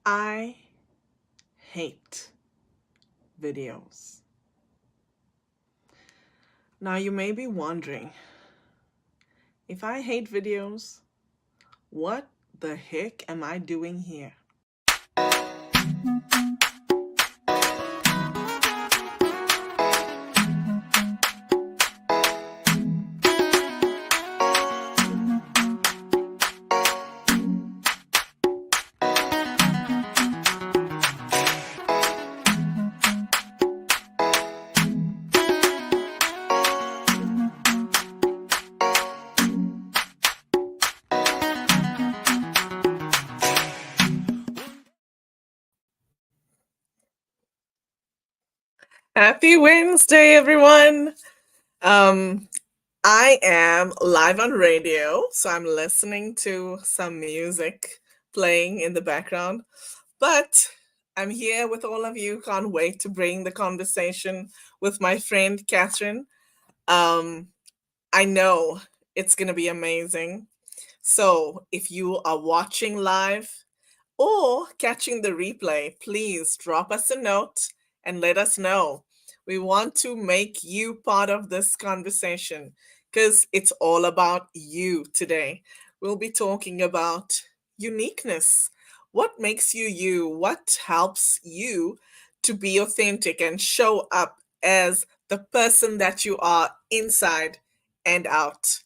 I hate videos. Now, you may be wondering, if I hate videos, what the heck am I doing here? Happy Wednesday, everyone. Um, I am live on radio, so I'm listening to some music playing in the background. But I'm here with all of you. Can't wait to bring the conversation with my friend Kathryn. Um, I know it's going to be amazing. So if you are watching live or catching the replay, please drop us a note and let us know. We want to make you part of this conversation because it's all about you today. We'll be talking about uniqueness. What makes you you? What helps you to be authentic and show up as the person that you are inside and out?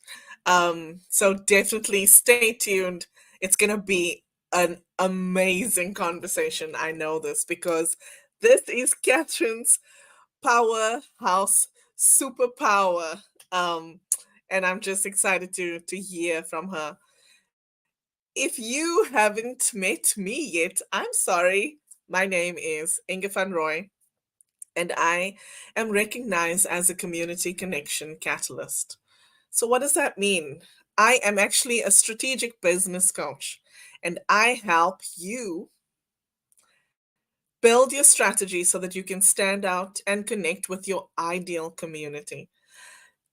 So definitely stay tuned. It's going to be an amazing conversation. I know this because this is Catherine's powerhouse superpower. Um, and I'm just excited to hear from her. If you haven't met me yet, I'm sorry. My name is Inge van Roy, and I am recognized as a community connection catalyst. So, what does that mean? I am actually a strategic business coach, and I help you build your strategy so that you can stand out and connect with your ideal community.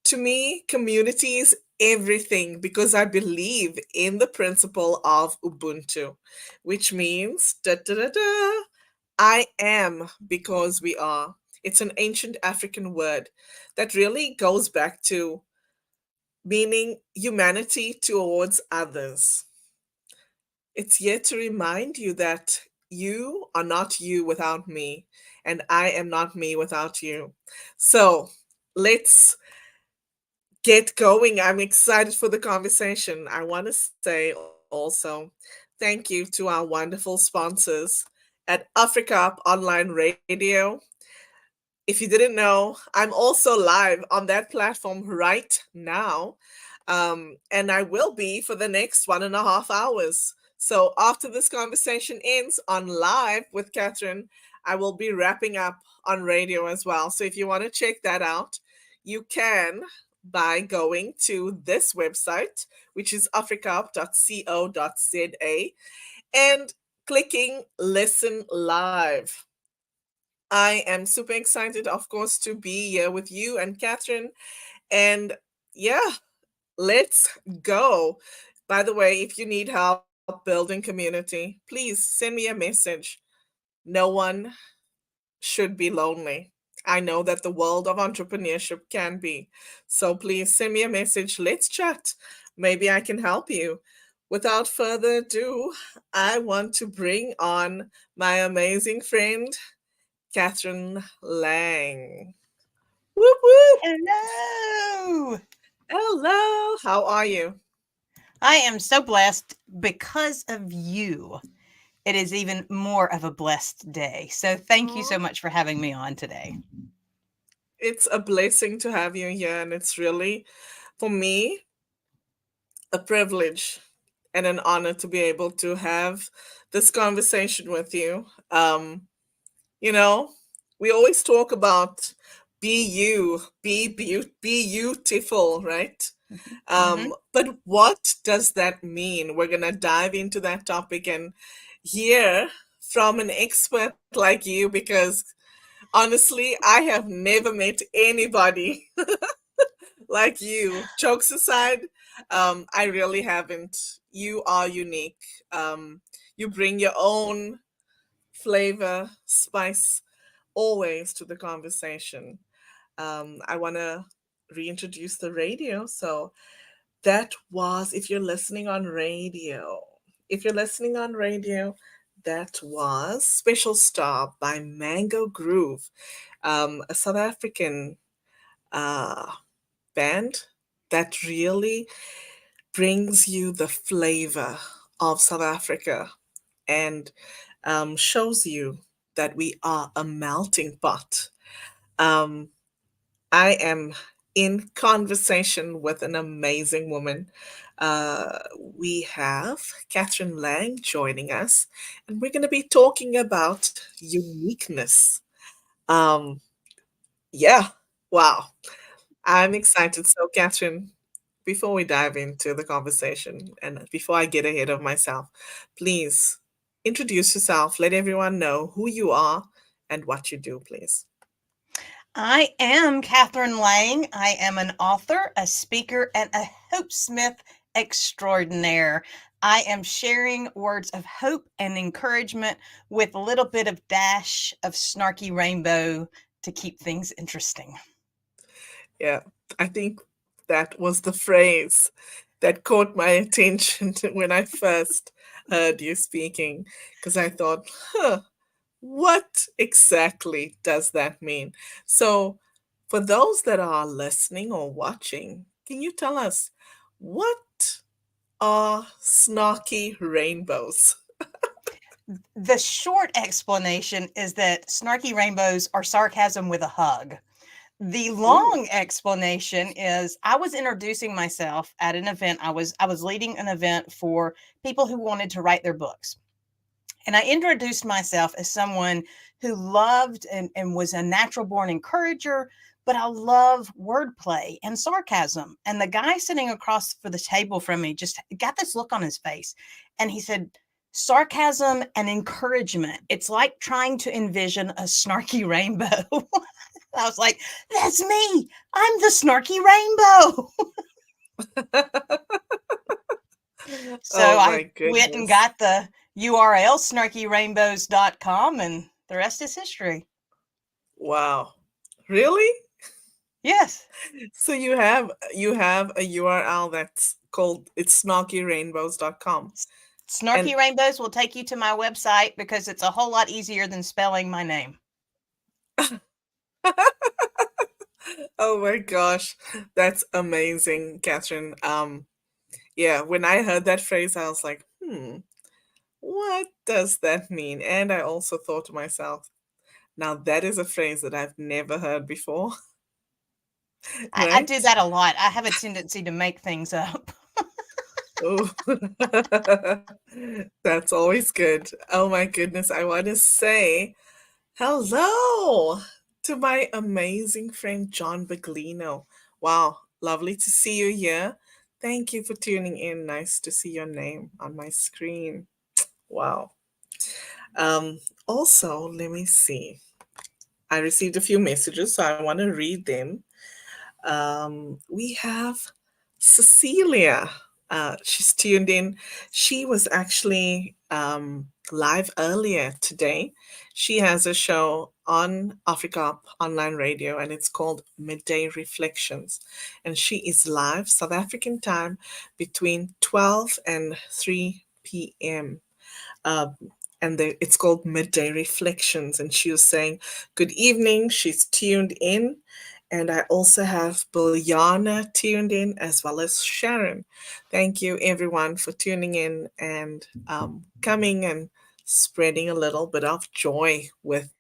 To me, community is everything because I believe in the principle of Ubuntu, which means da, da, da, da, I am because we are. It's an ancient African word that really goes back to meaning humanity towards others. It's here to remind you that you are not you without me, and I am not me without you. So let's get going. I'm excited for the conversation. I want to say also thank you to our wonderful sponsors at Africa Up Online Radio. If you didn't know, I'm also live on that platform right now. And I will be for the next 1.5 hours. So after this conversation ends on live with Kathryn, I will be wrapping up on radio as well. So if you want to check that out, you can by going to this website, which is africaup.co.za, and clicking listen live. I am super excited, of course, to be here with you and Kathryn. And yeah, let's go. By the way, if you need help building community, please send me a message. No one should be lonely. I know that the world of entrepreneurship can be. So please send me a message. Let's chat. Maybe I can help you. Without further ado, I want to bring on my amazing friend, Kathryn Lang. Whoop whoop. Hello. Hello. How are you? I am so blessed because of you. It is even more of a blessed day. So thank you so Oh, much for having me on today. it's a blessing to have you here, and it's really, for me, a privilege and an honor to be able to have this conversation with you. You know, we always talk about be you, be beautiful, right? Mm-hmm. But what does that mean? We're gonna dive into that topic and hear from an expert like you because honestly, I have never met anybody like you. Jokes aside, I really haven't. You are unique. You bring your own. flavor, spice, always to the conversation. I want to reintroduce the radio. So that was, if you're listening on radio, that was Special Star by Mango Groove, a South African uh, band that really brings you the flavor of South Africa and shows you that we are a melting pot. Um, I am in conversation with an amazing woman. We have Kathryn Lang joining us, and we're going to be talking about uniqueness. Um, yeah, wow. I'm excited. So, Kathryn, before we dive into the conversation and before I get ahead of myself, please introduce yourself. Let everyone know who you are and what you do, please. I am Kathryn Lang. I am an author, a speaker, and a hope smith extraordinaire. I am sharing words of hope and encouragement with a little bit of dash of snarky rainbow to keep things interesting. Yeah, I think that was the phrase that caught my attention when I first heard you speaking, because I thought, huh, what exactly does that mean? So, for those that are listening or watching, can you tell us what are snarky rainbows? The short explanation is that snarky rainbows are sarcasm with a hug. The Ooh, long explanation is I was introducing myself at an event. I was leading an event for people who wanted to write their books. And I introduced myself as someone who loved and was a natural born encourager, but I love wordplay and sarcasm. And the guy sitting across for the table from me just got this look on his face. And he said, sarcasm and encouragement. It's like trying to envision a snarky rainbow. I was like, that's me. I'm the snarky rainbow. So oh I my went and goodness. got the URL snarkyrainbows.com and the rest is history. Wow. Really? Yes. So you have a URL that's called it's snarkyrainbows.com. Snarky And Rainbows will take you to my website because it's a whole lot easier than spelling my name. oh my gosh, that's amazing, Catherine. Yeah, when I heard that phrase, I was like, what does that mean? And I also thought to myself, now that is a phrase that I've never heard before, I do right? that a lot. I have a tendency to make things up. Oh, that's always good. Oh my goodness, I want to say hello to my amazing friend John Baglino. Wow, lovely to see you here. Thank you for tuning in. Nice to see your name on my screen. Wow. Also, let me see. I received a few messages, so I want to read them. We have Cecilia. She's tuned in. She was actually live earlier today. She has a show on Africa Online Radio and it's called Midday Reflections. And she is live South African time between 12 and 3 p.m. Um, and it's called Midday Reflections. And she was saying, good evening. She's tuned in. And I also have Biljana tuned in as well as Sharon. Thank you, everyone, for tuning in and coming and spreading a little bit of joy with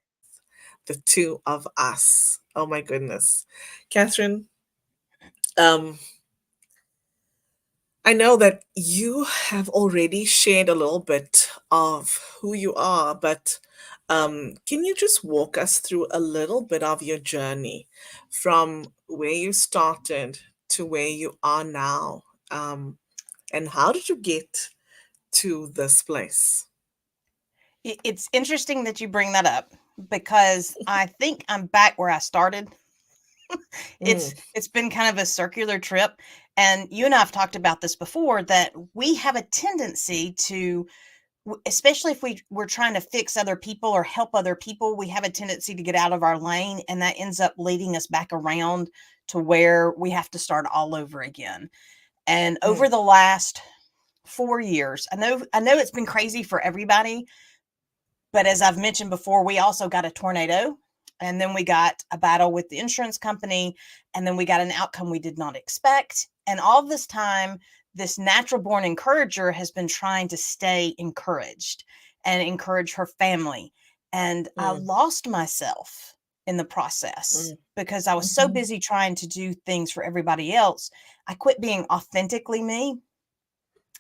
the two of us. Oh, my goodness. Catherine, um, I know that you have already shared a little bit of who you are, but can you just walk us through a little bit of your journey from where you started to where you are now? And how did you get to this place? It's interesting that you bring that up because I think I'm back where I started. Mm, It's been kind of a circular trip, and you and I have talked about this before, that we have a tendency to especially if we're trying to fix other people or help other people, we have a tendency to get out of our lane, and that ends up leading us back around to where we have to start all over again. And over Mm, the last 4 years, I know it's been crazy for everybody, but as I've mentioned before, we also got a tornado, and then we got a battle with the insurance company, and then we got an outcome we did not expect. And all this time, this natural born encourager has been trying to stay encouraged and encourage her family. And I mm, lost myself in the process mm, because I was so mhm, busy trying to do things for everybody else. I quit being authentically me.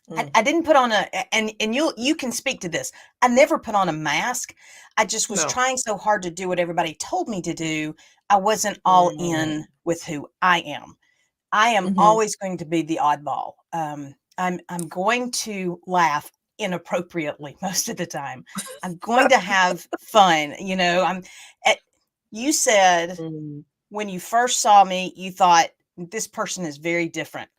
mm. I didn't put on and you can speak to this. I never put on a mask. I just was No. trying so hard to do what everybody told me to do. I wasn't all in Mm, with who I am. I am mhm. always going to be the oddball. I'm going to laugh inappropriately most of the time. I'm going to have fun. At, you said Mm, when you first saw me, you thought this person is very different.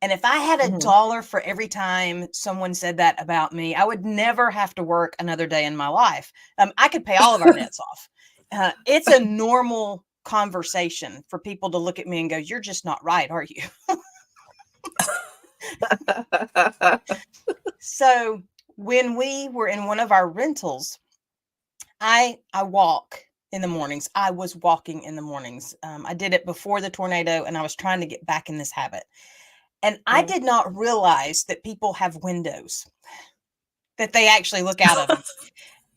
And if I had a mhm. dollar for every time someone said that about me, I would never have to work another day in my life. I could pay all of our debts off. It's a normal conversation for people to look at me and go, "You're just not right, are you?" So when we were in one of our rentals, I walk in the mornings. I was walking in the mornings. I did it before the tornado, and I was trying to get back in this habit. And I Mm. did not realize that people have windows that they actually look out of them.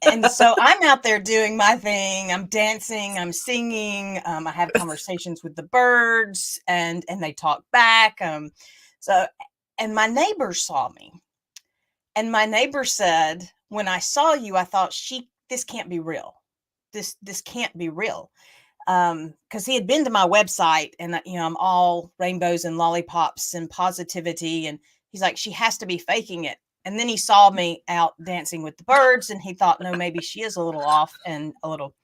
And so I'm out there doing my thing. I'm dancing, I'm singing, I have conversations with the birds, and they talk back. So and my neighbor saw me, and my neighbor said, "When I saw you, I thought she this can't be real. This can't be real." Because he had been to my website, and I'm all rainbows and lollipops and positivity, and he's like, "She has to be faking it." And then he saw me out dancing with the birds, and he thought, "No, maybe she is a little off and a little."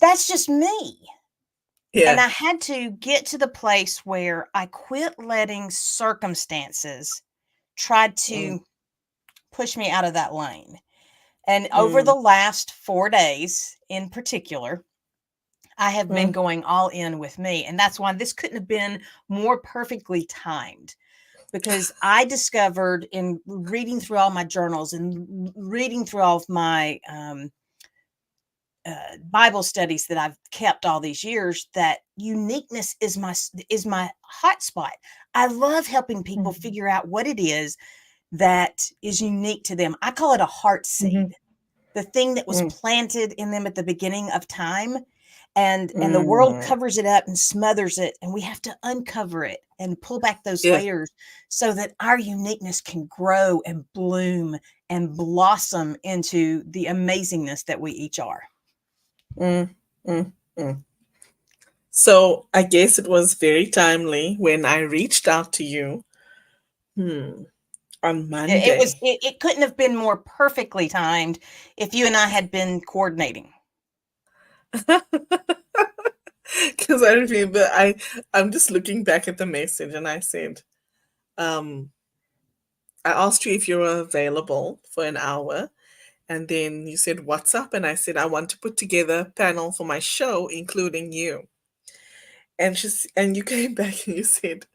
That's just me. And Yeah. I had to get to the place where I quit letting circumstances try Mm, to push me out of that lane. And over mm, the last 4 days in particular, I have been mm, going all in with me. And that's why this couldn't have been more perfectly timed, because I discovered in reading through all my journals and reading through all of my Bible studies that I've kept all these years, that uniqueness is my hot spot. I love helping people mhm, figure out what it is that is unique to them. I call it a heart seed, mhm, the thing that was mm, planted in them at the beginning of time, and the world mm. covers it up and smothers it, and we have to uncover it and pull back those Yeah. layers so that our uniqueness can grow and bloom and blossom into the amazingness that we each are. Mm, mm, mm. So I guess it was very timely when I reached out to you, hmm, on Monday. It couldn't have been more perfectly timed if you and I had been coordinating. Because I remember I'm just looking back at the message and I said, um, I asked you if you were available for an hour, and then you said, "What's up?" And I said, "I want to put together a panel for my show, including you." And you came back and you said,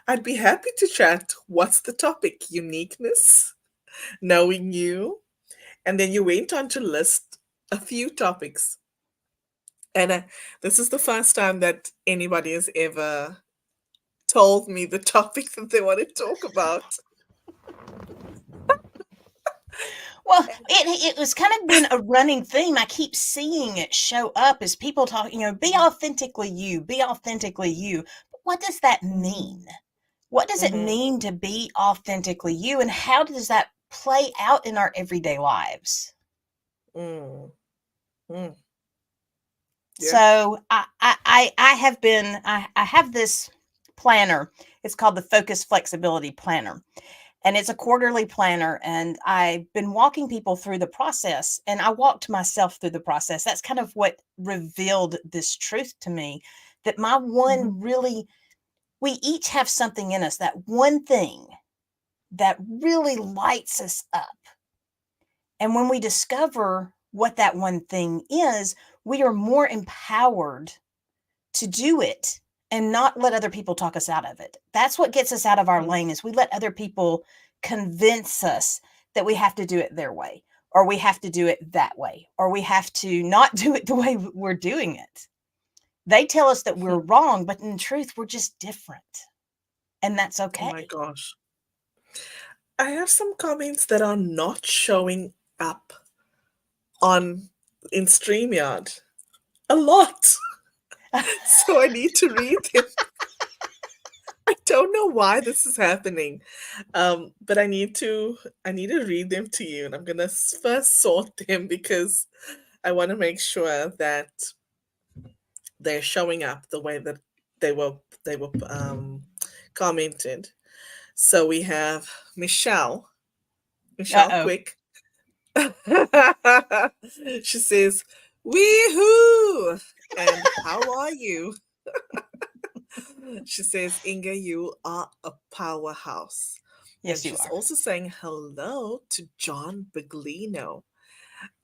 "I'd be happy to chat. What's the topic? Uniqueness, knowing you." And then you went on to list a few topics. And this is the first time that anybody has ever told me the topic that they want to talk about. Well, it was kind of been a running theme. I keep seeing it show up as people talk, be authentically you, be authentically you. But what does that Mm-hmm. mean? What does it Mm-hmm. mean to be authentically you? And how does that play out in our everyday lives? Mm, mm, yeah. So I have been, I have this planner. It's called the Focus Flexibility Planner, and it's a quarterly planner, and I've been walking people through the process, and I walked myself through the process. That's kind of what revealed this truth to me, that my Mm-hmm. one really, we each have something in us, that one thing that really lights us up. And when we discover what that one thing is, we are more empowered to do it and not let other people talk us out of it. That's what gets us out of our Mm. lane, is we let other people convince us that we have to do it their way, or we have to do it that way, or we have to not do it the way we're doing it. They tell us that we're Hmm. wrong, but in truth, we're just different. And that's Oh my okay. gosh. I have some comments that are not showing up on in StreamYard a lot. So I need to read them. I don't know why this is happening. But I need to read them to you, and I'm gonna first sort them because I want to make sure that they're showing up the way that they were commented. So we have Michelle. Uh Michelle oh. Quick. She says, "Wee-hoo!" And how are you? She says, Inga, you are a powerhouse. And Yes, you she's are. also saying hello to John Biglino.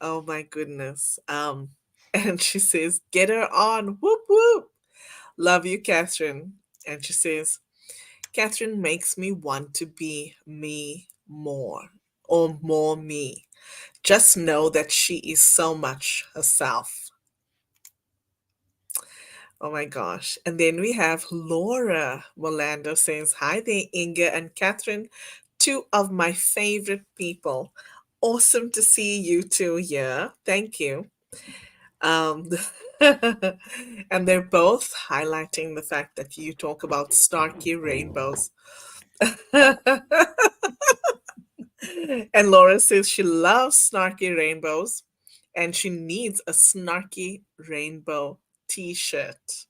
Oh my goodness. And she says, get her on. Whoop whoop. Love you, Catherine. And she says, Catherine makes me want to be me more, or more me. Just know that she is so much herself. Oh my gosh. And then we have Laura Rolando says, hi there, Inga and Catherine, two of my favorite people. Awesome to see you two here. Thank you. Um, and they're both highlighting the fact that you talk about snarky rainbows. And Laura says she loves snarky rainbows and she needs a snarky rainbow t shirt.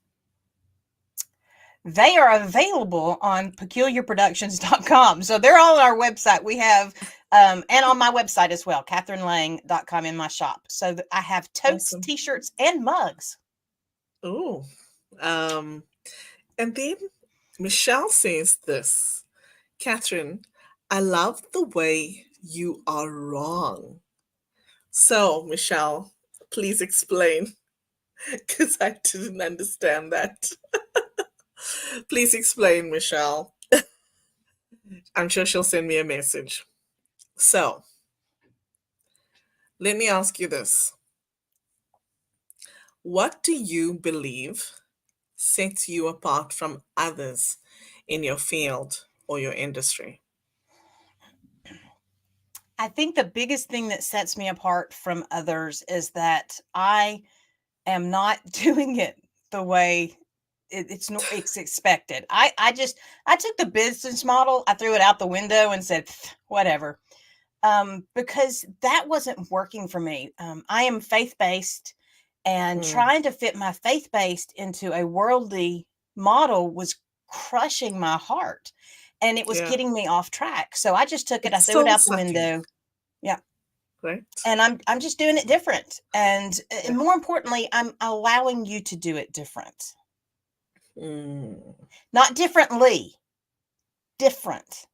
They are available on peculiarproductions.com. So they're all on our website. We have, and on my website as well, kathrynlang.com, in my shop. So I have totes, Awesome. t-shirts, and mugs. Oh, um, and then Michelle says this, Catherine, I love the way you are wrong. So, Michelle, please explain, because I didn't understand that. Please explain, Michelle. I'm sure she'll send me a message. So, let me ask you this. What do you believe sets you apart from others in your field or your industry? I think the biggest thing that sets me apart from others is that I am not doing it the way it's expected. I took the business model, I threw it out the window and said whatever, because that wasn't working for me. I am faith based, and Mm, trying to fit my faith based into a worldly model was crushing my heart, and it was yeah, getting me off track. So I just took it, I it's threw it soul out the sucking, window. Yeah. right? And I'm just doing it different. And Yeah. more importantly, I'm allowing you to do it different. Mm, Not differently, different.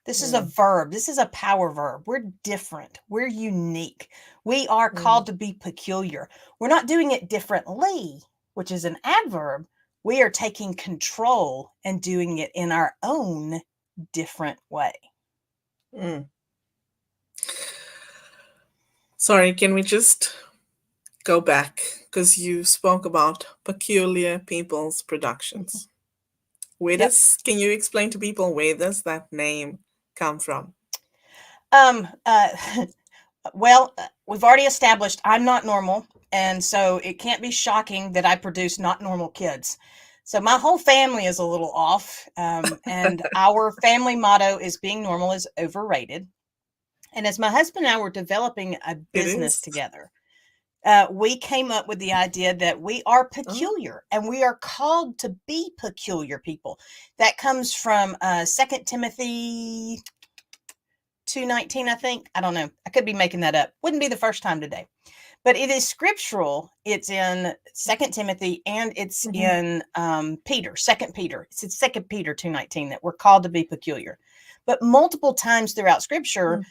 This is a mm, verb. This is a power verb. We're different. We're unique. We are mm, called to be peculiar. We're not doing it differently, which is an adverb. We are taking control and doing it in our own different way. mm. Sorry, can we just go back? Because you spoke about Peculiar People's Productions. Yep. Can you explain to people where does that name come from? Um, uh, well, we've already established I'm not normal. And so it can't be shocking that I produce not normal kids. So my whole family is a little off. And our family motto is being normal is overrated. And as my husband and I were developing a It business is. together, we came up with the idea that we are Oh, peculiar and we are called to be peculiar people. That comes from 2 Timothy 2:19, I think. I don't know. I could be making that up. Wouldn't be the first time today. But it is scriptural. It's in 2 Timothy, and it's mhm, in Peter, 2 Peter. It's in 2 Peter 2:19 that we're called to be peculiar. But multiple times throughout scripture, mm,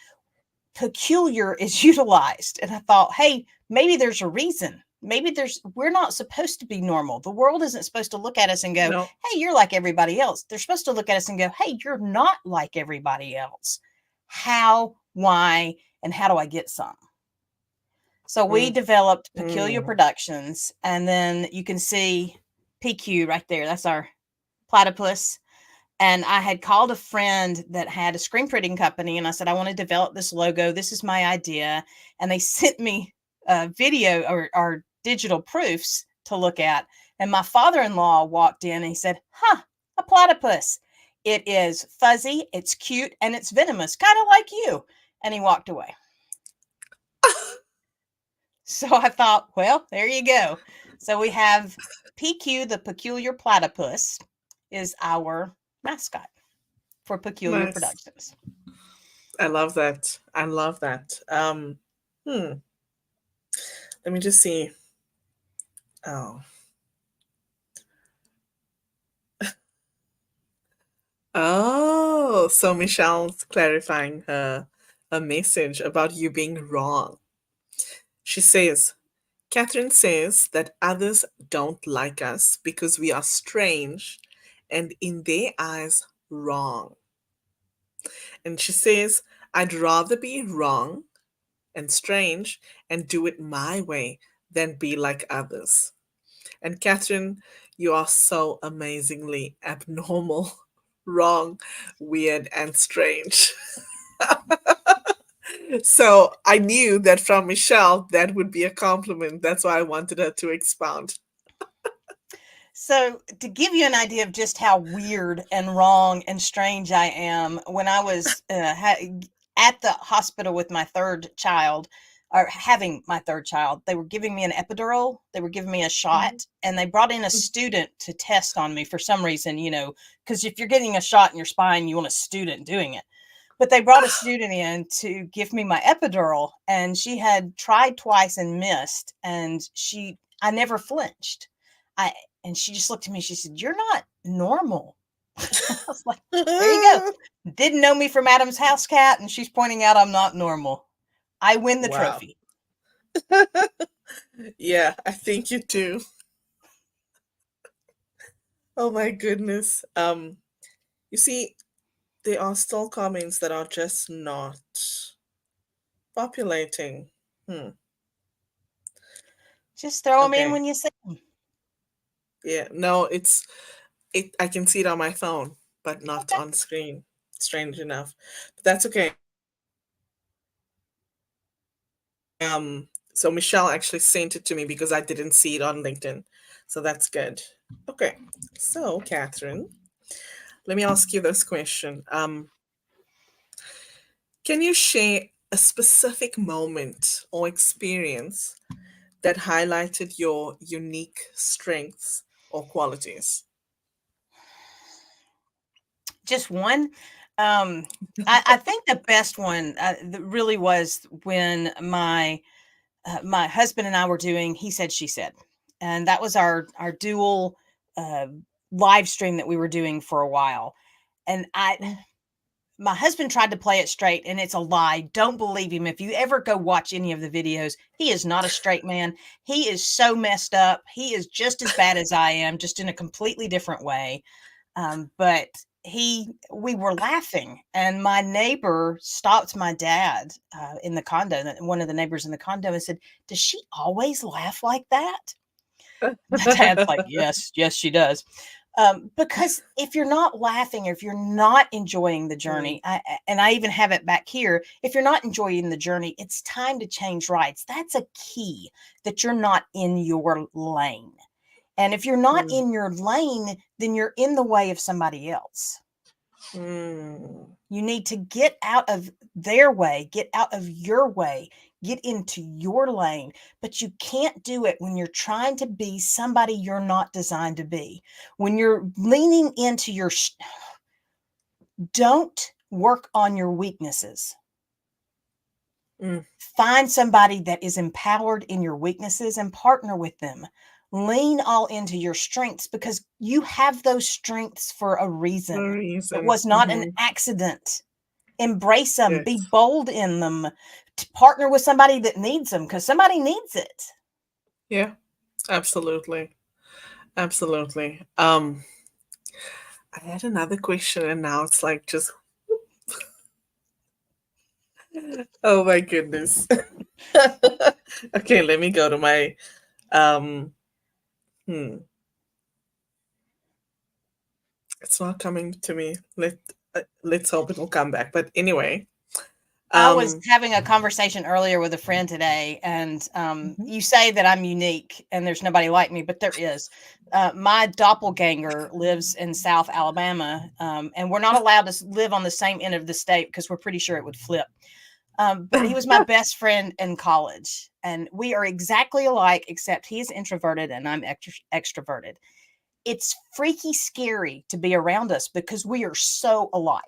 peculiar is utilized. And I thought, hey, maybe there's a reason. We're not supposed to be normal. The world isn't supposed to look at us and go, No. hey, you're like everybody else. They're supposed to look at us and go, hey, you're not like everybody else. How, why, and how do I get some? So we Mm. developed Peculiar Mm. Productions, and then you can see PQ right there. That's our platypus. And I had called a friend that had a screen printing company, and I said, I want to develop this logo. This is my idea. And they sent me a video or digital proofs to look at. And my father-in-law walked in and he said, huh, a platypus. It is fuzzy, it's cute, and it's venomous, kind of like you. And he walked away. So I thought, well, there you go. So we have PQ, the peculiar platypus, is our mascot for Peculiar Nice. Productions. I love that. I love that. Hmm. Let me just see. Oh. Oh, so Michelle's clarifying her message about you being wrong. She says, Catherine says that others don't like us because we are strange and in their eyes wrong. And she says, I'd rather be wrong and strange and do it my way than be like others. And Catherine, you are so amazingly abnormal, wrong, weird, and strange. So I knew that from Michelle, that would be a compliment. That's why I wanted her to expound. So, to give you an idea of just how weird and wrong and strange I am, when I was at the hospital with my third child, or having my third child, they were giving me an epidural. They were giving me a Mhm. shot, and they brought in a student to test on me for some reason, because if you're getting a shot in your spine, you want a student doing it. But they brought a student in to give me my epidural, and she had tried twice and missed, and I never flinched. I and she just looked at me. She said, "You're not normal." I was like, "There you go." Didn't know me from Adam's house cat, and she's pointing out I'm not normal. I win the Wow. trophy. Yeah, I think you do. Oh my goodness. You see, there are still comments that are just not populating. Hmm. Just throw them in Okay. when you see them. Yeah. No, it. I can see it on my phone, but not Okay. on screen. Strange enough, but that's okay. So Michelle actually sent it to me because I didn't see it on LinkedIn, so that's good. Okay. So Catherine, let me ask you this question. Can you share a specific moment or experience that highlighted your unique strengths or qualities? Just one. Um, I think the best one really was when my husband and I were doing He Said, She Said. And that was our dual uh, live stream that we were doing for a while. And Mm. my husband tried to play it straight, and it's a lie. Don't believe him. If you ever go watch any of the videos, he is not a straight man. He is so messed up. He is just as bad as I am, just in a completely different way. But we were laughing, and my neighbor stopped my dad in the condo. One of the neighbors in the condo and said, "Does she always laugh like that?" My dad's like, "Yes, yes, she does." Because if you're not laughing, or if you're not enjoying the Mm, journey, and I even have it back here, if you're not enjoying the journey, it's time to change rides. That's a key, that you're not in your lane. And if you're not mm, in your lane, then you're in the way of somebody else. mm, You need to get out of their way, get out of your way, get into your lane. But you can't do it when you're trying to be somebody you're not designed to be. When you're leaning into don't work on your weaknesses. mm. Find somebody that is empowered in your weaknesses and partner with them. Lean all into your strengths, because you have those strengths for a No reason. It reason. was not an accident. Embrace them, be Yes. bold in them, to partner with somebody that needs them because somebody needs it. Yeah, absolutely. Absolutely. I had another question and now it's like just oh my goodness. Okay, let me go to my um hmm. It's not coming to me. Let's hope it'll come back. But anyway, I was um having a conversation earlier with a friend today, and mhm. you say that I'm unique and there's nobody like me, but there is. My doppelganger lives in South Alabama, and we're not allowed to live on the same end of the state because we're pretty sure it would flip. But he was my best friend in college, and we are exactly alike, except he is introverted and I'm extroverted. It's freaky scary to be around us because we are so alike.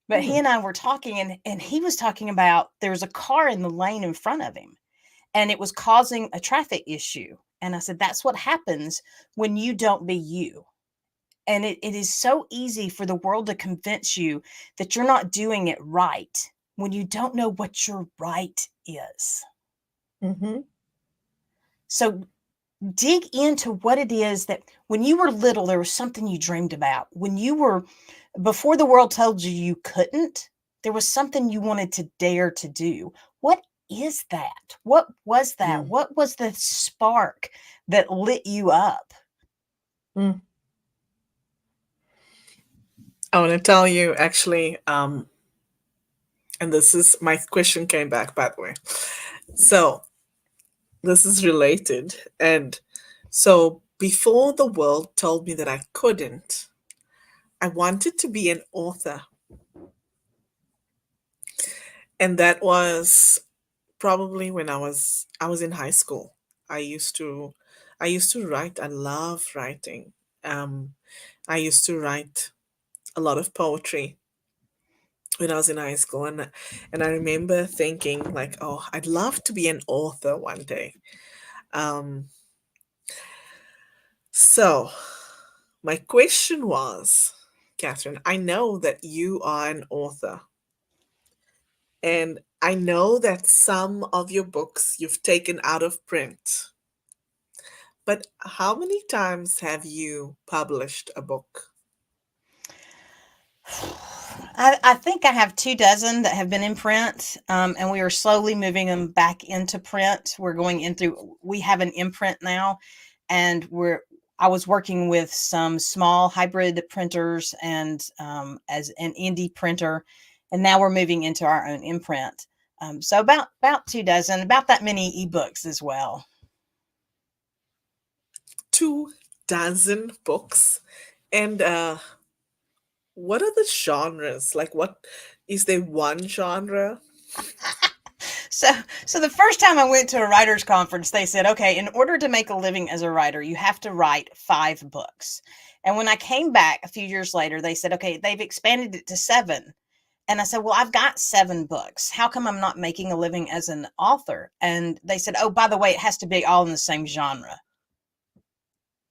But he Hmm. and I were talking, and he was talking about there was a car in the lane in front of him, and it was causing a traffic issue. And I said, that's what happens when you don't be you. And it is so easy for the world to convince you that you're not doing it right when you don't know what your right is. Hmm. So dig into what it is that when you were little, there was something you dreamed about. When you were, before the world told you you couldn't, there was something you wanted to dare to do. What is that? What was that? Mm. What was the spark that lit you up? Mm. I want to tell you actually, and this is my question came back by the way. So this is related. And so before the world told me that I couldn't, I wanted to be an author. And that was probably when I was in high school. I used to I used to write. I love writing. Um, I used to write a lot of poetry when I was in high school, and I remember thinking like, oh, I'd love to be an author one day. Um, so my question was, Catherine, I know that you are an author, and I know that some of your books you've taken out of print. But how many times have you published a book? I think I have 2 dozen that have been in print, and we are slowly moving them back into print. We're going in through, we have an imprint now, and I was working with some small hybrid printers and as an indie printer, and now we're moving into our own imprint. So about 2 dozen, about that many ebooks as well. 2 dozen books? And what are the genres? Like, what is there one genre? So, so the first time I went to a writers conference, they said, okay, in order to make a living as a writer, you have to write 5 books. And when I came back a few years later, they said, okay, they've expanded it to 7. And I said, well, I've got 7 books. How come I'm not making a living as an author? And they said, oh, by the way, it has to be all in the same genre.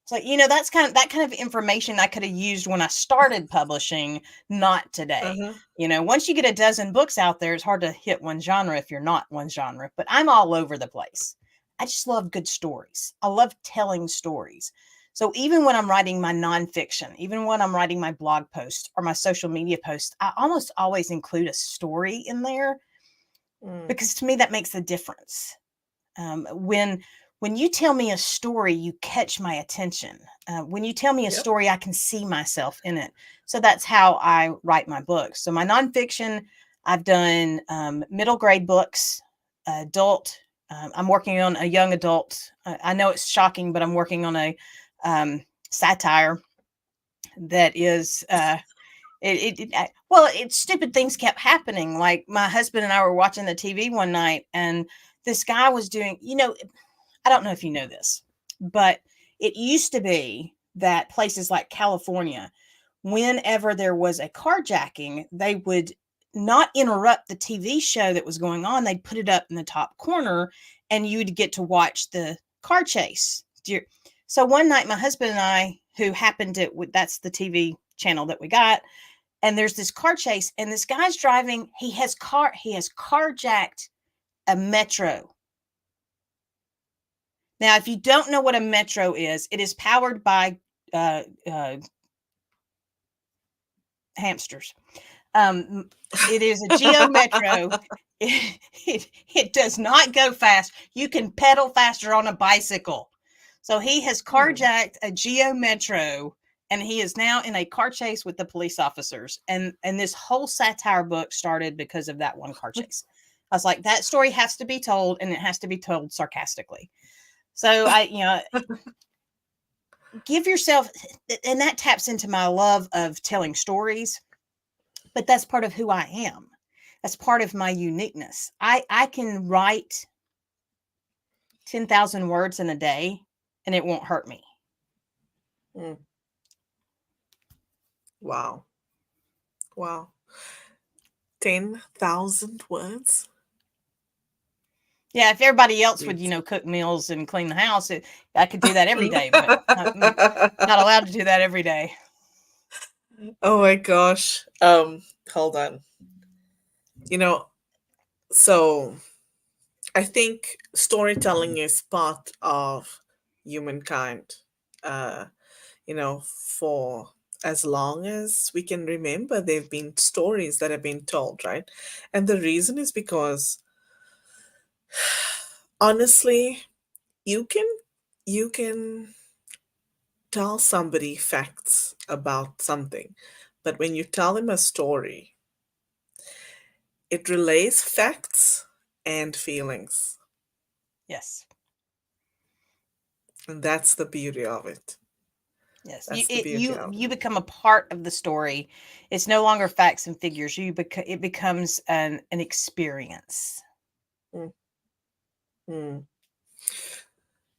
So, that's that kind of information I could have used when I started publishing, not today. Uh-huh. Once you get a dozen books out there, it's hard to hit one genre if you're not one genre, but I'm all over the place. I just love good stories. I love telling stories. So even when I'm writing my nonfiction, even when I'm writing my blog post or my social media post, I almost always include a story in there Mm. because to me that makes a difference. When you tell me a story, you catch my attention. When you tell me a Yep. story, I can see myself in it. So that's how I write my books. So my nonfiction, I've done middle grade books, adult. I'm working on a young adult. I know it's shocking, but I'm working on a satire that is well, it's stupid things kept happening. Like my husband and I were watching the TV one night, and this guy was doing, I don't know if you know this, but it used to be that places like California, whenever there was a carjacking, they would not interrupt the TV show that was going on. They'd put it up in the top corner and you'd get to watch the car chase. So one night, my husband and I, who happened to, that's the TV channel that we got, and there's this car chase, and this guy's driving. He has carjacked a metro. Now, if you don't know what a metro is, it is powered by uh, uh, hamsters. Um, it is a Geo Metro. It does not go fast. You can pedal faster on a bicycle. So he has Hmm. carjacked a Geo Metro, and he is now in a car chase with the police officers. And this whole satire book started because of that one car chase. I was like, that story has to be told, and it has to be told sarcastically. So give yourself, and that taps into my love of telling stories, but that's part of who I am. That's part of my uniqueness. I can write 10,000 words in a day and it won't hurt me. Mm. Wow. Wow. 10,000 words? Yeah, if everybody else would, Jeez. cook meals and clean the house, I could do that every day, but I'm not allowed to do that every day. Oh my gosh. Hold on. You know, so I think storytelling is part of humankind. Uh, for as long as we can remember, there have been stories that have been told, right? And the reason is because honestly, you can you can tell somebody facts about something, but when you tell them a story, it relays facts and feelings, Yes. and that's the beauty of it. Yes. You That's the it, beauty you of you it. become a part of the story. It's no longer facts and figures. It becomes an experience. Mm, mm.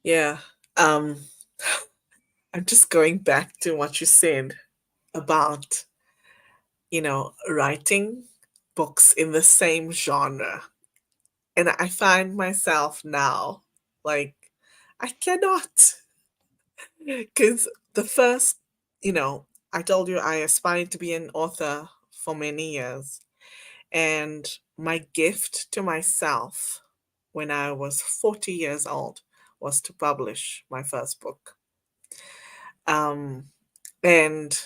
Yeah. Um, I'm just going back to what you said about, writing books in the same genre. And I find myself now, like, I cannot. Because the first, you know, I told you I aspired to be an author for many years. And my gift to myself when I was 40 years old was to publish my first book. Um, and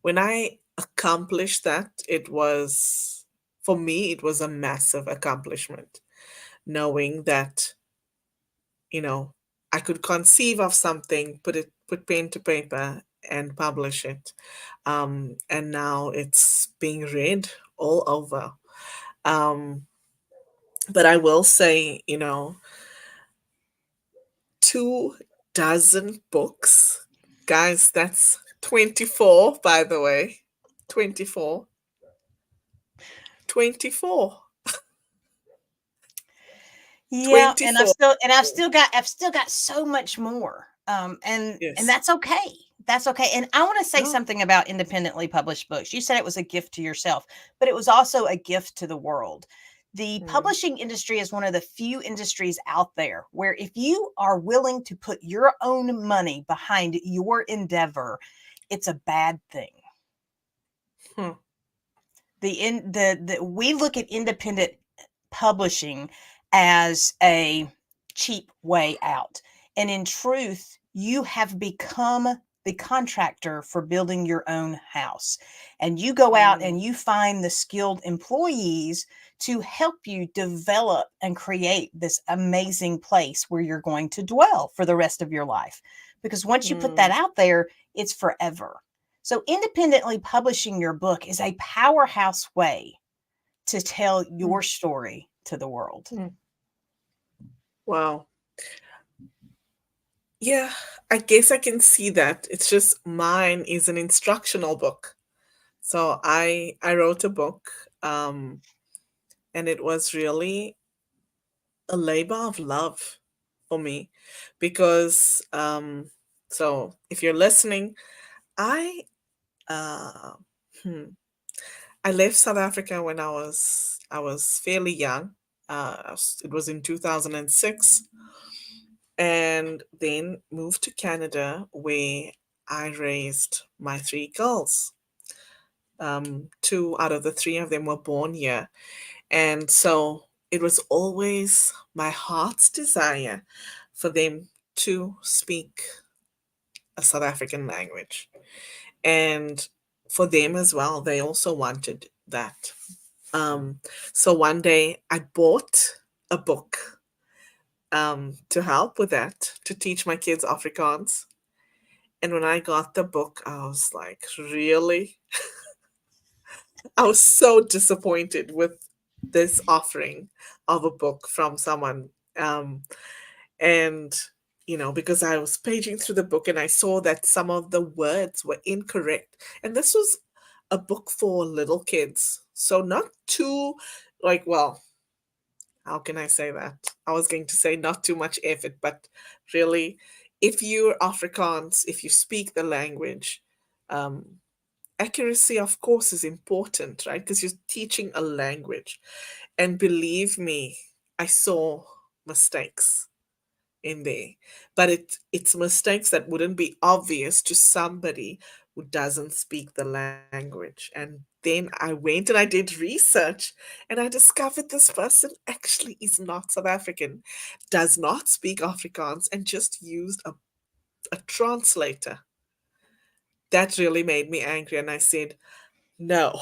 when I accomplished that, for me, it was a massive accomplishment, knowing that, you know, I could conceive of something, put pen to paper and publish it. And now it's being read all over. Um, but I will say, 24 books. Guys, that's 24, by the way. 24. 24. Yeah, and 24. I've still got so much more. And Yes. that's okay. That's okay. And I want to say No. something about independently published books. You said it was a gift to yourself, but it was also a gift to the world. The Mm, publishing industry is one of the few industries out there where if you are willing to put your own money behind your endeavor, it's a bad thing. hmm, The we look at independent publishing as a cheap way out. And in truth, you have become the contractor for building your own house. And you go out mm, and you find the skilled employees to help you develop and create this amazing place where you're going to dwell for the rest of your life. Because once you put that mm, out there, it's forever. So, independently publishing your book is a powerhouse way to tell mm, your story to the world. mm. Wow. Yeah, I guess I can see that. It's just mine is an instructional book. So I wrote a book, and it was really a labor of love for me because so if you're listening, I uh hmm, I left South Africa when I was fairly young. It was in 2006, and then moved to Canada where I raised my three girls. Two out of the three of them were born here. And so it was always my heart's desire for them to speak a South African language. And for them as well, they also wanted that. Um, so one day I bought a book to help with that, to teach my kids Afrikaans. And when I got the book, I was like, really? I was so disappointed with this offering of a book from someone. Um, and, because I was paging through the book and I saw that some of the words were incorrect. And this was a book for little kids. So not too, like, well, how can I say that? I was going to say not too much effort, but really, if you're Afrikaans, if you speak the language, um, accuracy, of course, is important, right? Because you're teaching a language. And believe me, I saw mistakes in there, but it's mistakes that wouldn't be obvious to somebody who doesn't speak the language. And then I went and I did research and I discovered this person actually is not South African, does not speak Afrikaans, and just used a translator. That really made me angry, and I said no.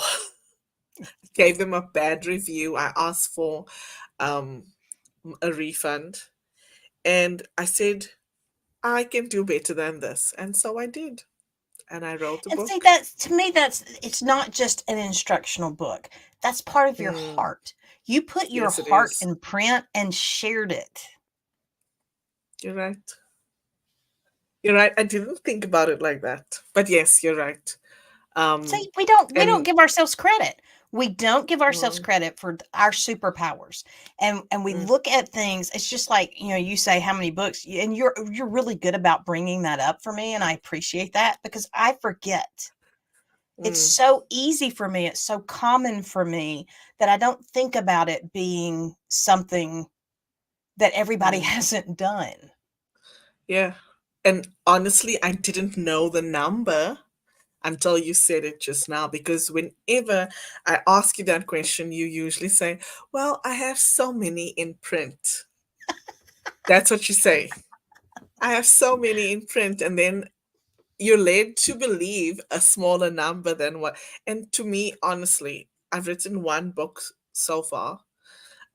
Gave them a bad review. I asked for um, a refund, and I said I can do better than this. And so I did. And I wrote a And see, book. that's to me, that's it's not just an instructional book. That's part of your Mm, heart. You put your yes, it heart is. in print and shared it. You're right. You're right. I didn't think about it like that. But yes, you're right. Um, See, we don't and give ourselves credit. We don't give ourselves mm, credit for our superpowers. And we mm, look at things, it's just like, you say how many books, and you're really good about bringing that up for me, and I appreciate that because I forget. It's mm, so easy for me, it's so common for me that I don't think about it being something that everybody mm. hasn't done. Yeah. And honestly, I didn't know the number until you said it just now, because whenever I ask you that question, you usually say, well, I have so many in print. That's what you say. I have so many in print. And then you're led to believe a smaller number than what. And to me, honestly, I've written one book so far.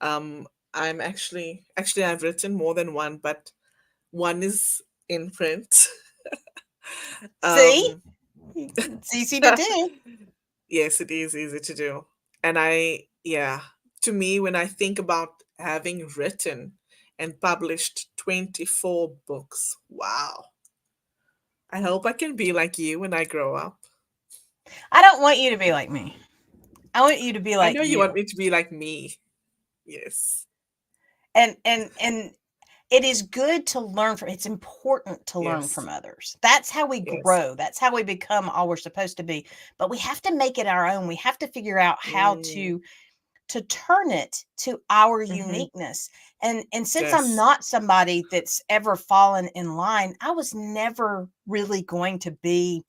Um, I'm actually, I've written more than one, but one is in print. See? um, It's easy to do. yes, it is easy to do. And yeah, to me, when I think about having written and published 24 books, wow. I hope I can be like you when I grow up. I don't want you to be like me. I want you to be I like know you want you. me to be like me. Yes. And it is good to learn from, it's important to learn Yes. from others. That's how we Yes. grow. That's how we become all we're supposed to be. But we have to make it our own. We have to figure out how Mm, to turn it to our hmm. uniqueness. And since I'm Yes. not somebody that's ever fallen in line, I was never really going to be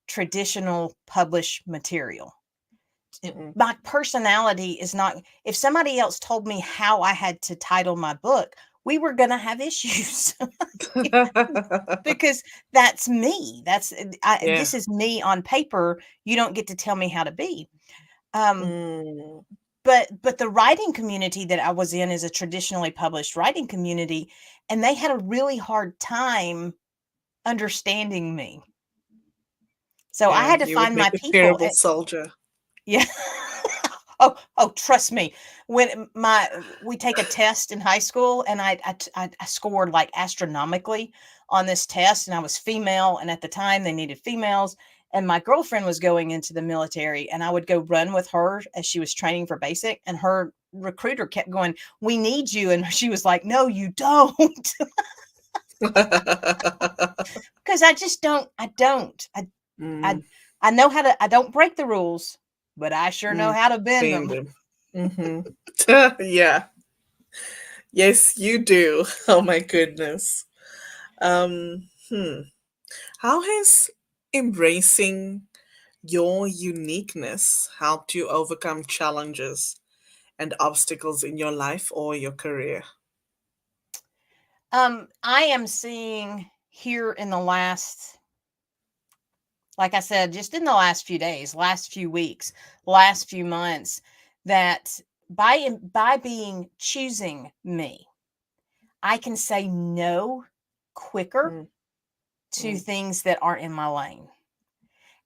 traditional published material. Mm-mm. My personality is not, if somebody else told me how I had to title my book, we were going to have issues because that's me. Yeah. This is me on paper. You don't get to tell me how to be. Um, Mm, but the writing community that I was in is a traditionally published writing community, and they had a really hard time understanding me. So I yeah, had to you would find my make a people. terrible soldier. Yeah. Oh, trust me. When my we take a test in high school, and I scored like astronomically on this test, and I was female, and at the time they needed females, and my girlfriend was going into the military, and I would go run with her as she was training for basic, and her recruiter kept going, "We need you," and she was like, "No, you don't," because I just don't. I don't. I Mm, I know how to. I don't break the rules, but I sure know mm, how to bend bend them. them. Hmm. Yeah. Yes, you do. Oh my goodness. Hmm. How has embracing your uniqueness helped you overcome challenges and obstacles in your life or your career? I am seeing here in the last, like I said, just in the last few days, last few weeks, last few months, that by being choosing me, I can say no quicker Mm, to mm, things that aren't in my lane.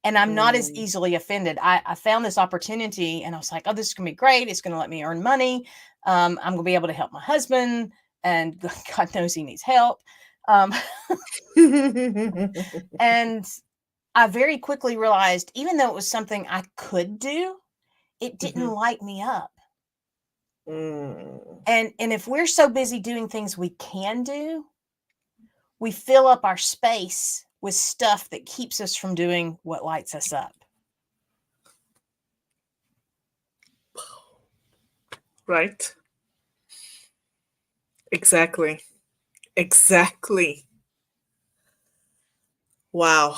And I'm not as mm. easily offended. I found this opportunity and I was like, oh, this is going to be great. It's going to let me earn money. I'm going to be able to help my husband. And God knows he needs help. Um, and I very quickly realized, even though it was something I could do, it didn't Mhm. light me up. Mm. And if we're so busy doing things we can do, we fill up our space with stuff that keeps us from doing what lights us up. Right. Exactly. Exactly. Wow.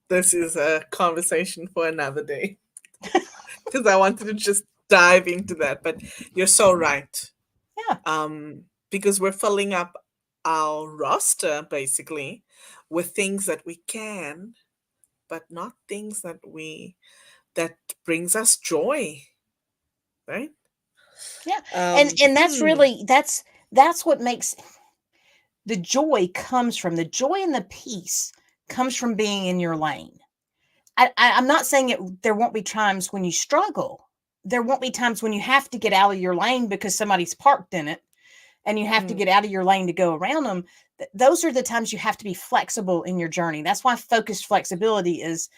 This is a conversation for another day because I wanted to just dive into that. But you're so right. Yeah. Because we're filling up our roster basically with things that we can, but not things that brings us joy, right? Yeah. And that's Hmm. really that's what makes the joy comes from the joy and the peace comes from being in your lane. I'm not saying there won't be times when you struggle. There won't be times when you have to get out of your lane because somebody's parked in it and you have to Mm, get out of your lane to go around them. Those are the times you have to be flexible in your journey. That's why focused flexibility is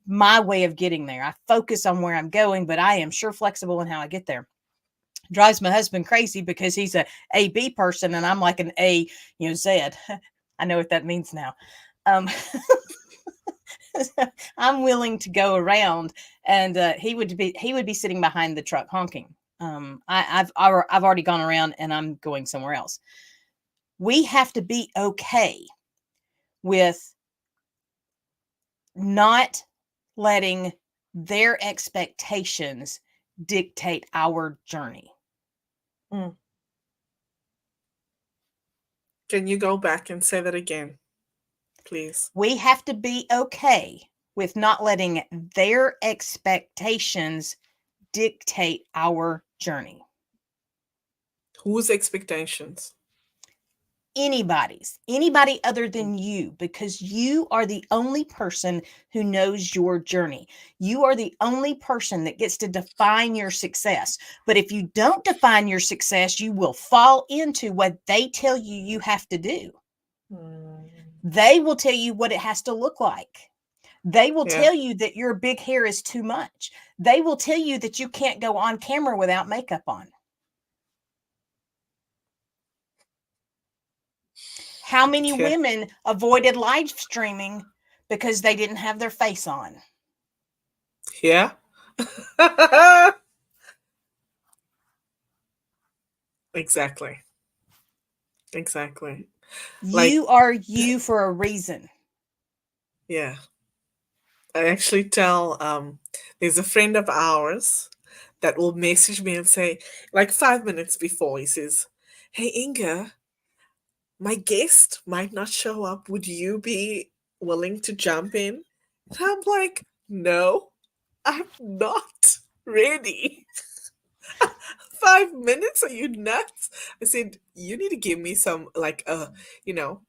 my way of getting there. I focus on where I'm going, but I am sure flexible in how I get there. Drives my husband crazy because he's a B person and I'm like an A, Z. I know what that means now. Um, I'm willing to go around, and he would be sitting behind the truck honking. I've already gone around, and I'm going somewhere else. We have to be okay with not letting their expectations dictate our journey. mm. Can you go back and say that again, please? We have to be okay with not letting their expectations dictate our journey. Whose expectations? Anybody other Mm, than you, because you are the only person who knows your journey. You are the only person that gets to define your success. But if you don't define your success, you will fall into what they tell you you have to do. mm. They will tell you what it has to look like. They will Yeah, tell you that your big hair is too much. They will tell you that you can't go on camera without makeup on. How many yeah, women avoided live streaming because they didn't have their face on? yeah. Exactly, exactly. Like, You are you for a reason. yeah. I actually tell there's a friend of ours that will message me and say, like 5 minutes before, he says, "Hey Inga, my guest might not show up. Would you be willing to jump in?" And I'm like, "No, I'm not ready." 5 minutes? Are you nuts? I said, "You need to give me some like you know,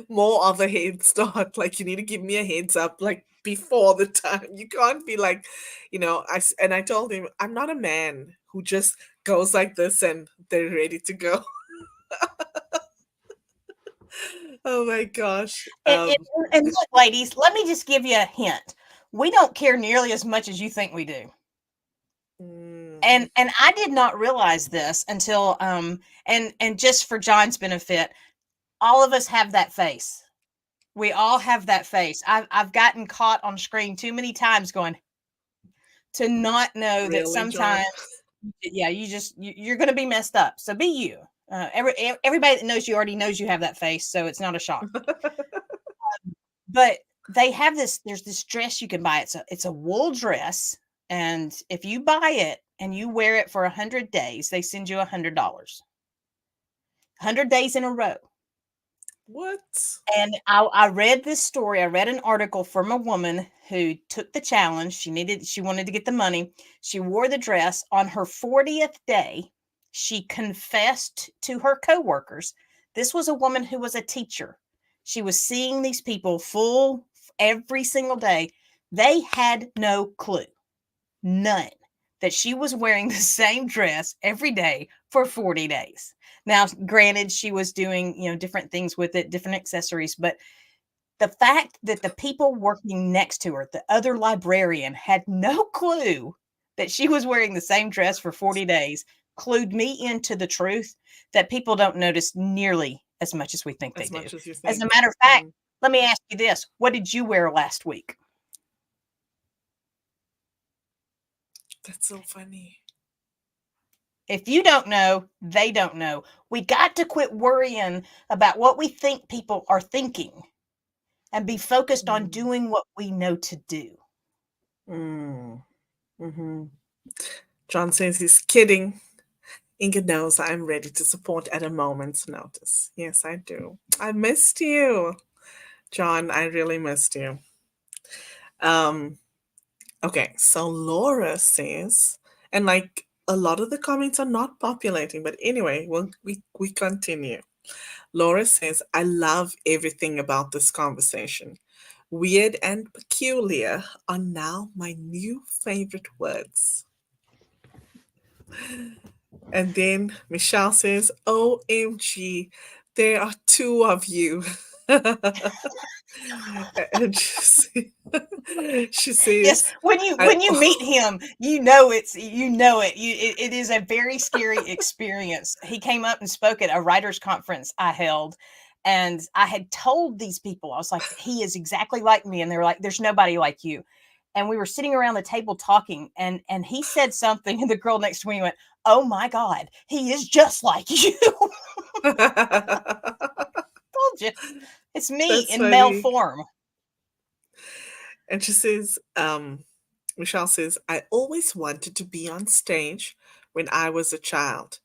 more of a head start. Like you need to give me a heads up like before the time. You can't be like, and I told him I'm not a man who just goes like this and they're ready to go." Oh my gosh. And, and look, ladies, let me just give you a hint. We don't care nearly as much as you think we do. Mm, And I did not realize this until and just for John's benefit, all of us have that face. We all have that face. I've gotten caught on screen too many times going to not know that really, John? sometimes, yeah, you're going to be messed up. So be you. Everybody that knows you already knows you have that face, so it's not a shock. But they have this, there's this dress you can buy. It's a wool dress, and if you buy it and you wear it for 100 days, they send you $100. 100 days in a row. What? And I read this story. I read an article from a woman who took the challenge. She wanted to get the money. She wore the dress. On her 40th day, she confessed to her coworkers. This was a woman who was a teacher. She was seeing these people full every single day. They had no clue, none, that she was wearing the same dress every day for 40 days. Now, granted, she was doing, different things with it, different accessories, but the fact that the people working next to her, the other librarian, had no clue that she was wearing the same dress for 40 days clued me into the truth that people don't notice nearly as much as we think they As do. much as you As a think. matter of fact, let me ask you this. What did you wear last week? That's so funny. If you don't know, they don't know. We got to quit worrying about what we think people are thinking and be focused on Mm. doing what we know to do. Mm. Hmm. John says he's kidding. Inga knows I'm ready to support at a moment's notice. Yes, I do. I missed you, John. I really missed you. Um, okay, so Laura says, and like a lot of the comments are not populating, but anyway, we continue. Laura says, I love everything about this conversation. Weird and peculiar are now my new favorite words. And then Michelle says, OMG, there are two of you. And she Yes, says, when you I, when you meet him, you know it. It is a very scary experience. He came up and spoke at a writers conference I held, and I had told these people, I was like, he is exactly like me, and they were like, there's nobody like you. And we were sitting around the table talking, and he said something, and the girl next to me went, "Oh my God, he is just like you." Told you, it's me that's in male funny. form. And she says, Michelle says, I always wanted to be on stage when I was a child.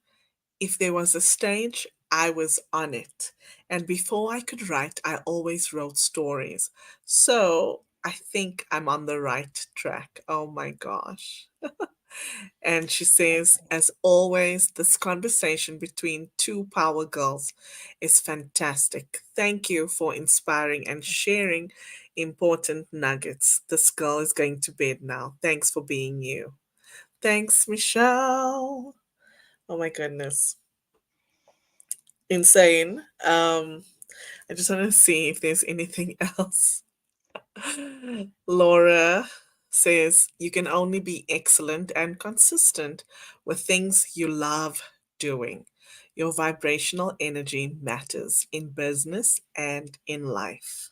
If there was a stage, I was on it. And before I could write, I always wrote stories. So I think I'm on the right track. Oh my gosh. And she says, as always, this conversation between two power girls is fantastic. Thank you for inspiring and sharing important nuggets. This girl is going to bed now. Thanks for being you. Thanks, Michelle. Oh my goodness. Insane. I just want to see if there's anything else. Laura says you can only be excellent and consistent with things you love doing. Your vibrational energy matters in business and in life.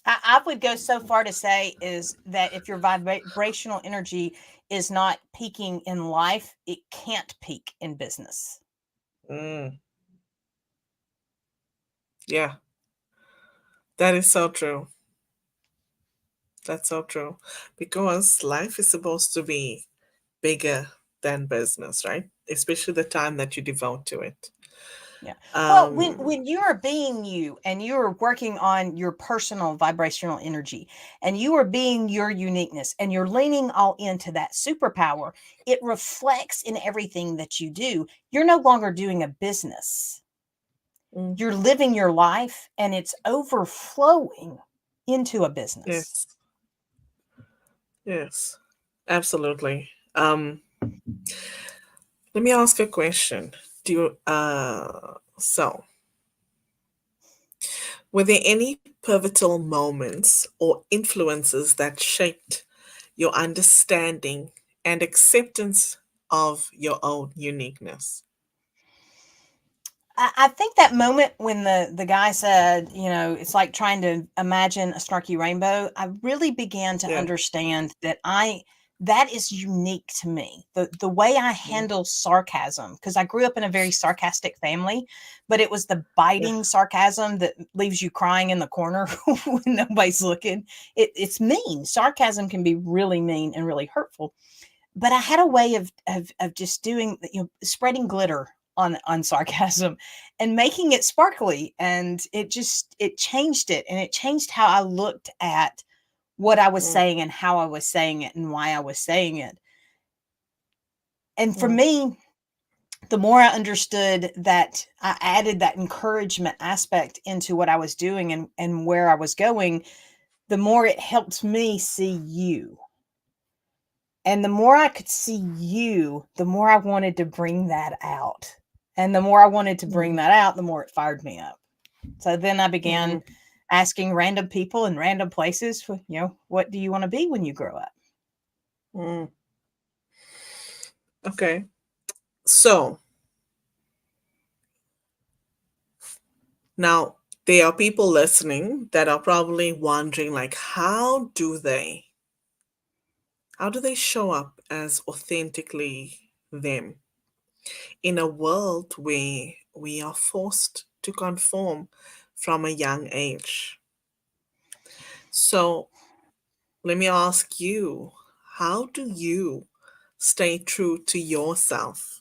I would go so far to say is that if your vibrational energy is not peaking in life, it can't peak in business. Mm, yeah, that is so true. That's so true. Because life is supposed to be bigger than business, right? Especially the time that you devote to it. Yeah. Well, when Um, when you're being you and you're working on your personal vibrational energy and you are being your uniqueness and you're leaning all into that superpower, it reflects in everything that you do. You're no longer doing a business. mm, You're living your life and it's overflowing into a business. yes, yes, absolutely. Let me ask a question. Do you, were there any pivotal moments or influences that shaped your understanding and acceptance of your own uniqueness? I think that moment when the guy said, it's like trying to imagine a snarky rainbow, I really began to Yeah. understand that that is unique to me. The way I Mm. handle sarcasm, because I grew up in a very sarcastic family, but it was the Yeah. biting sarcasm that leaves you crying in the corner when nobody's looking. It's mean. Sarcasm can be really mean and really hurtful. But I had a way of just doing, spreading glitter on sarcasm and making it sparkly, and it changed it, and it changed how I looked at what I was Mm. saying and how I was saying it and why I was saying it. And for Mm. me, the more I understood that I added that encouragement aspect into what I was doing and where I was going, the more it helped me see you. And the more I could see you, the more I wanted to bring that out. And the more I wanted to bring Mm. that out, the more it fired me up. So then I began Mm. asking random people in random places, what do you want to be when you grow up? Mm. Okay. So now there are people listening that are probably wondering, like, how do they show up as authentically them in a world where we are forced to conform from a young age? So let me ask you, how do you stay true to yourself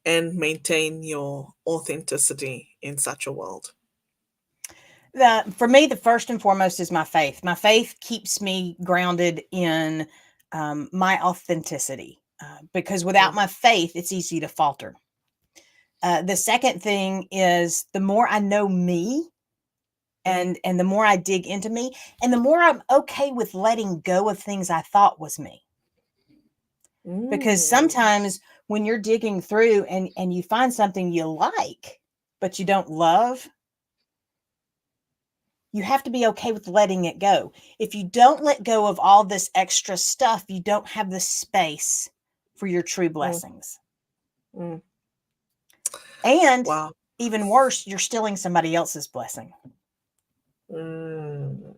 and maintain your authenticity in such a world? For me, the first and foremost is my faith. My faith keeps me grounded in my authenticity, because without Mm. my faith, it's easy to falter. The second thing is the more I know me, Mm. and the more I dig into me, and the more I'm okay with letting go of things I thought was me. Because Mm. sometimes when you're digging through and you find something you like, but you don't love, you have to be okay with letting it go. If you don't let go of all this extra stuff, you don't have the space for your true Mm. blessings. Mm. And Wow. even worse, you're stealing somebody else's blessing. Mm.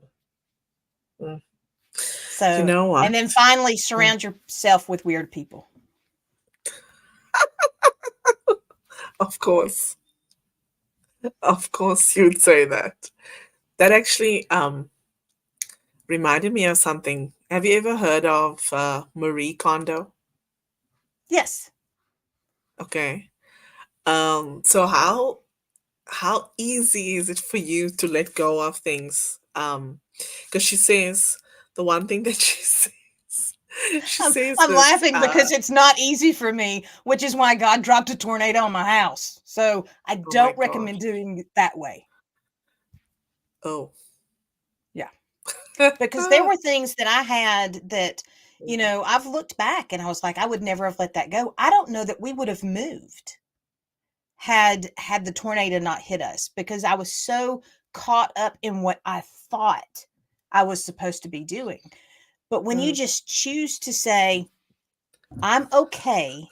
Mm. You So, know and what? then finally, Mm. surround yourself with weird people. Of course. Of course you'd say that. That actually reminded me of something. Have you ever heard of Marie Kondo? Yes. Okay. So how easy is it for you to let go of things? Because she says the one thing that she says, she says I'm this. laughing because it's not easy for me, which is why God dropped a tornado on my house. So I Oh my don't God. recommend doing it that way. Oh. Yeah. Because there were things that I had that, I've looked back and I was like, I would never have let that go. I don't know that we would have moved had the tornado not hit us, because I was so caught up in what I thought I was supposed to be doing. But when you Mm. just choose to say, I'm okay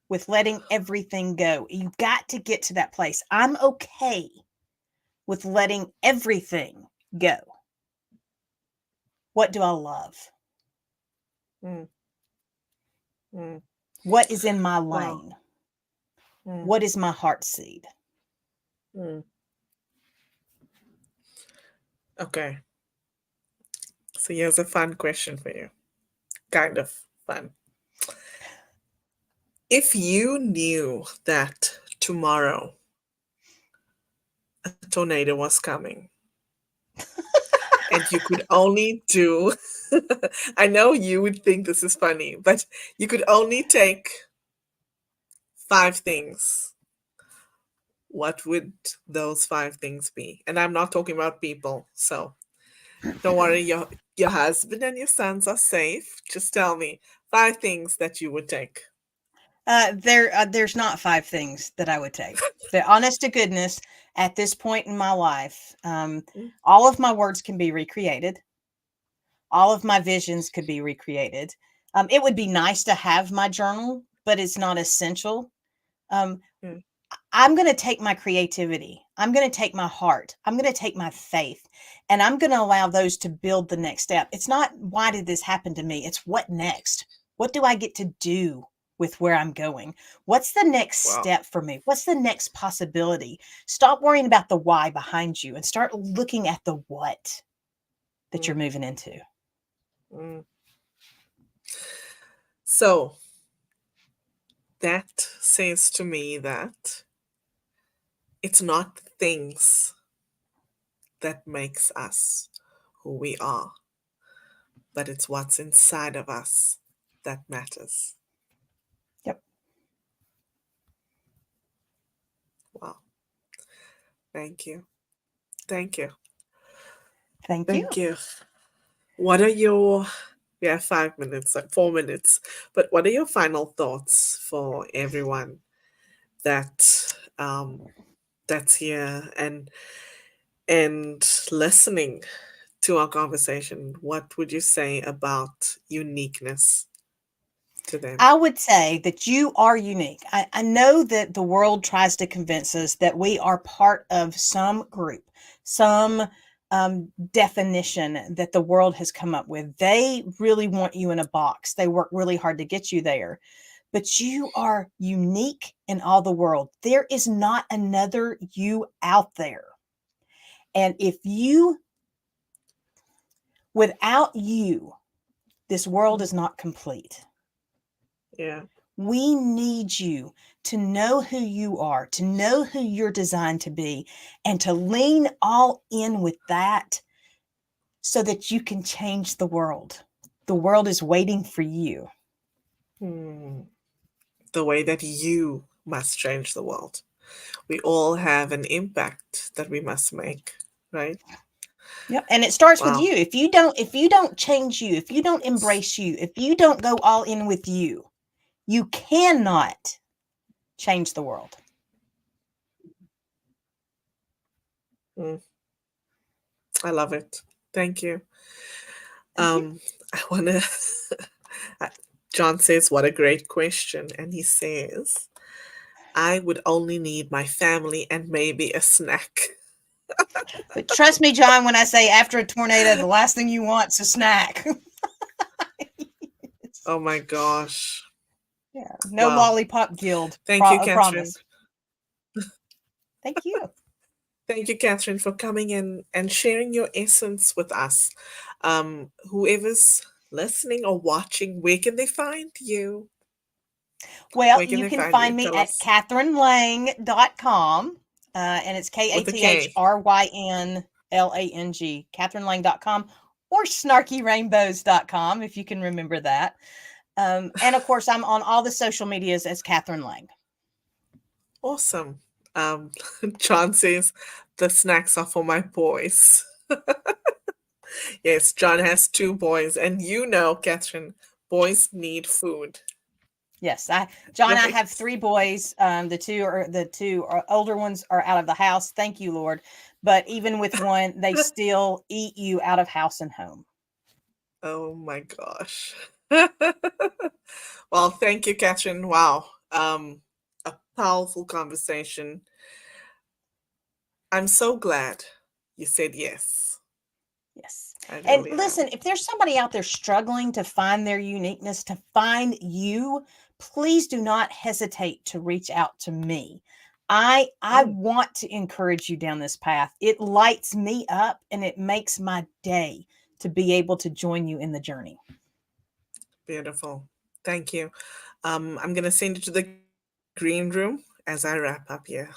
with letting everything go, you got to get to that place. I'm okay with letting everything go. What do I love? Mm. Mm. What is in my Wow. lane? Mm. What is my heart seed? Mm. Okay. So here's a fun question for you. Kind of fun. If you knew that tomorrow a tornado was coming and you could only do, I know you would think this is funny, but you could only take five things, what would those five things be? And I'm not talking about people, so don't worry, your husband and your sons are safe. Just tell me five things that you would take. There's not five things that I would take. The honest to goodness, at this point in my life, Mm. all of my words can be recreated. All of my visions could be recreated. It would be nice to have my journal, but it's not essential. Um, Mm. I'm going to take my creativity. I'm going to take my heart. I'm going to take my faith, and I'm going to allow those to build the next step. It's not, why did this happen to me? It's what next? What do I get to do with where I'm going? What's the next Wow. step for me? What's the next possibility? Stop worrying about the why behind you and start looking at the what that you're Mm, moving into. mm. So that says to me that it's not things that makes us who we are, but it's what's inside of us that matters. Yep. Wow. Thank you. Thank you. Thank you. Thank you. What are your, we have 5 minutes, like 4 minutes, but what are your final thoughts for everyone that that's here and listening to our conversation? What would you say about uniqueness to them? I would say that you are unique. I know that the world tries to convince us that we are part of some group, some definition that the world has come up with. They really want you in a box. They work really hard to get you there. But you are unique in all the world. There is not another you out there. And if you, without you, this world Mm, is not complete. yeah. We need you to know who you are, to know who you're designed to be, and to lean all in with that so that you can change the world. The world is waiting for you. Hmm. The way that you must change the world. We all have an impact that we must make, right? Yep. And it starts with Wow. you. If you don't change you, if you don't embrace you, if you don't go all in with you, you cannot change the world. Mm, I love it. Thank you. Thank you. I want to. John says, "What a great question," and he says, "I would only need my family and maybe a snack." But trust me, John, when I say after a tornado, the last thing you want is a snack. Oh my gosh! Yeah. No Wow. lollipop guild. Thank you, A Catherine. promise. Thank you. Thank you, Catherine, for coming in and sharing your essence with us. Whoever's listening or watching, where can they find you? Well, Where can you they can find you? find me Tell at us. kathrynlang.com. And it's With a K. KathrynLang, kathrynlang.com, or snarkyrainbows.com, if you can remember that. And of course, I'm on all the social medias as Kathryn Lang. Awesome. Um, John says the snacks are for my boys. Yes, John has two boys, and you know, Catherine, boys need food. Yes, John, I have Right. three boys. The two older ones are out of the house. Thank you, Lord. But even with one, they still eat you out of house and home. Oh my gosh. Well, thank you, Catherine. Wow. A powerful conversation. I'm so glad you said yes. Yes. I And really listen, am. if there's somebody out there struggling to find their uniqueness, to find you, please do not hesitate to reach out to me. I Mm, want to encourage you down this path. It lights me up and it makes my day to be able to join you in the journey. beautiful. Thank you. I'm gonna send you to the green room as I wrap up here.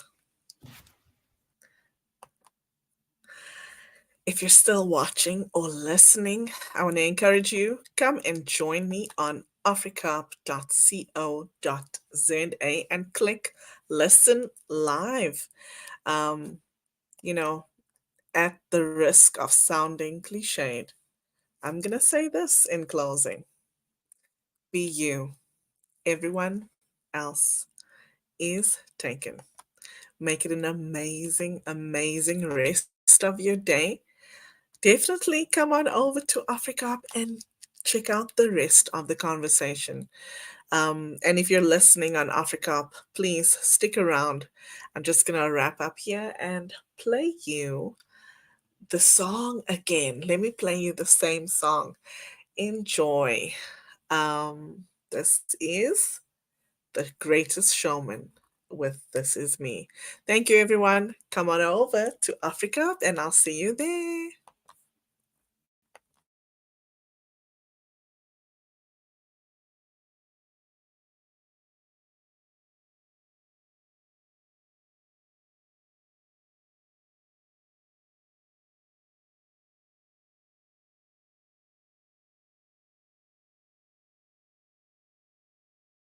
If you're still watching or listening, I want to encourage you, come and join me on africup.co.za and click listen live. Um, you know, at the risk of sounding cliched, I'm going to say this in closing: be you. Everyone else is taken. Make it an amazing, amazing rest of your day. Definitely come on over to Africa and check out the rest of the conversation. And if you're listening on Africa, please stick around. I'm just gonna wrap up here and play you the song again. Let me play you the same song. Enjoy. This is The Greatest Showman with This Is Me. Thank you, everyone. Come on over to Africa, and I'll see you there.